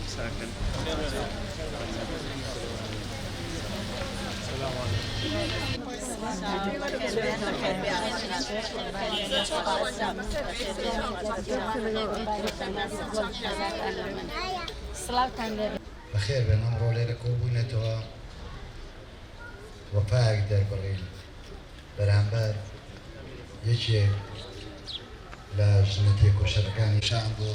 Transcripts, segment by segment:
ساكن. بخير بين أمره ليلة كوبونتوا وفاق در بغيل برهنبر يجي لجنتي كوشركاني شامبو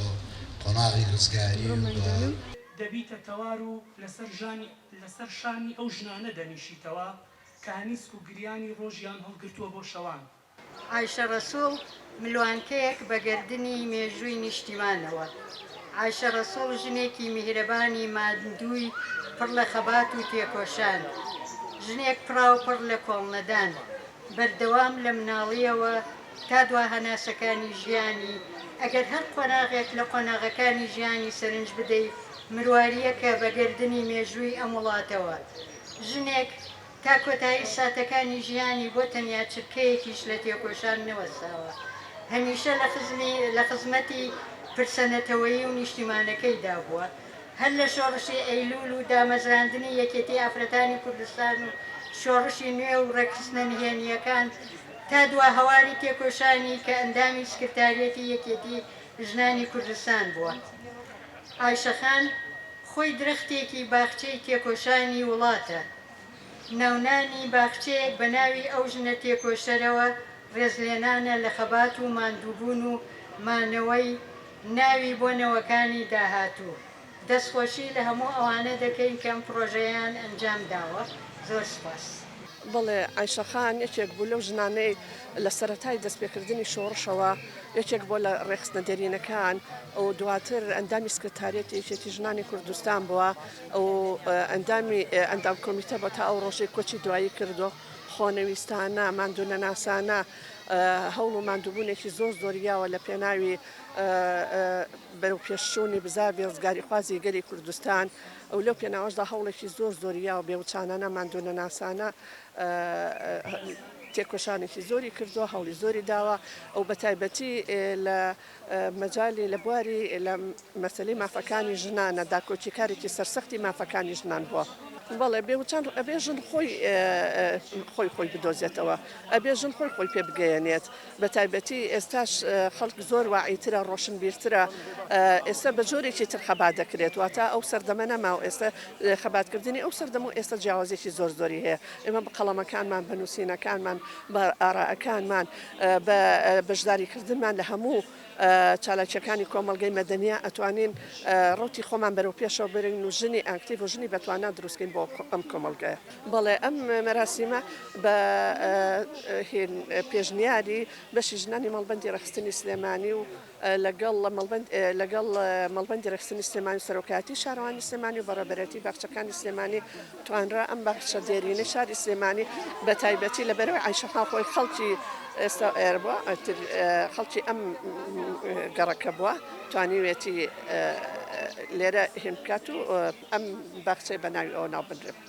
قناغي رزقاري دەبیتە تەوار و لەسەر شانی ئەو ژنانە دەنیشیتەوە کە هەنیسک و گریانی ڕۆژیان هەڵگرتووە بۆ شەوان. عایشە ڕەسوڵ ملوانکەیەک بە گردنی مێژووی نیشتیمانەوە. عایشە ڕەسوڵ ژنێکی میهرەبانی مادووی پڕ لە خەبات و تێکۆشان، ژنێک پڕاو پڕ لە کۆڵنەدان، بەردەوام لە مناڵیەوە تا دوا هەناسەکانی ژیانی. ئەگەر هەر قۆناغێک لە قۆناغەکانی ژیانی سەرنج بدەیت مرواریەکە بە گردنی مێژووی ئەم وڵاتەوە. ژنێک تا کۆتایی ساتەکانی ژیانی بۆ تەنیا چرکەیەکیش لە تێکۆشان نەوەستاوە. هەمیشە لە خزمەتی پرسەنەتەوەیی و نیشتیمانەکەیدا بووە. هەر لە شۆڕشی ئەیلول و دامەزراندنی یەکێتی ئافرەتانی کوردستان و شۆڕشی نوێ و ڕێکخستنە نهێنیەکان تا دوا هەواری تێکۆشانی کە ئەندامی سکرتارێتی یەکێتی ژنانی کوردستان بووە. عایشەخان خۆی درەختێکی باخچەی تێکۆشانی وڵاتە. ناونانی باخچەیەک بە ناوی ئەو ژنە تێکۆشەرەوە ڕێزلێنانە لە خەبات و ماندووبوون و مانەوەی ناوی بۆ نەوەکانی داهاتوو. دەستخۆشی لە هەموو ئەوانە دەکەین کەم پرۆژەیان ئەنجام داوە. زۆر سپاس. بەڵێ عایشەخان یەکێک بوو لەو ژنانەی لە سەرەتای دەستپێکردنی شۆڕشەوە یەکێک بۆ لە ڕێخستنە دەرینەکان و دواتر ئەندامی سکرتارێتی یەکێتی ژنانی کوردستان بووە و ئەندام کۆمیتە بە تا ئەو ڕۆژەی کۆچی دوایی کردو خۆنەویستانە ماندوونە ناسانە هەوڵ و ماندووبوونێکی زۆر زۆریاوە لە پێناوی بەرەو پێشچوونی بزاوی ڕزگاری خوازی گەلی کوردستان ئەو لەو پێناوەشدا هەوڵێکی زۆر زۆریاوە بێوچانانە ماندوونە ناسانە تێکۆشانێکی زۆری کردووە هەوڵی زۆری داوە ئەو بە تایبەتی لە مەجای لە بواری لە مەسەلەی مافەکانی ژنانە داکۆچیکارێکی سەرسەختی مافەکانی ژنان بووە. بەڵێ بێوچان ئەبێژن خۆی بدۆزێتەوە ئەبێژن خۆی پێ بگەیەنێت بە تایبەتی ئێستاش خەڵک زۆر واعیترە ڕۆشنبیرترە ئێستا بە جۆرێکی تر خەبات دەکرێت واتە ئەو سەردەمە نەماوە ئێستا خەباتکردنی ئەو سەردەم و ئێستا جیاوازێکی زۆر زۆری هەیە ئێمە بە قەڵەمەکانمان بە نووسینەکانمان بە ئاراەکانمان بە بەشداریکردنمان لە هەموو چالاکیەکانی کۆمەڵگەی مەدەنیە ئەتوانین ڕوتی خۆمان بەرەو پێشەوە برین و ژنی ئاکتیڤ و ژنی بەتوانە دروستکەین بۆ ئەم کۆمەڵگەیە. بەڵێ ئەم مەراسیمە بە پێشنیاری بەشی ژنانی مەڵبەندی ڕەخستنی سلێمانی و لەگەڵ مەڵبەندی ڕەخستنی سلێمانی و سەرۆکایەتی شارەوانی سلێمانی و بەڕێبەرەتی باخچەکانی سلێمانی توانرا ئەم باخچە دێرینەی شاری سلێمانی بە تایبەتی لەبەرەوەی عایشەخان خۆی خەڵکی ئێستا ئێر بووە خەڵکی ئەم گەڕەکە بووە توانیوێتی لێرە هێن بکات و ئەم باخچەی بە ناوی ئەوە ناوبدرێت.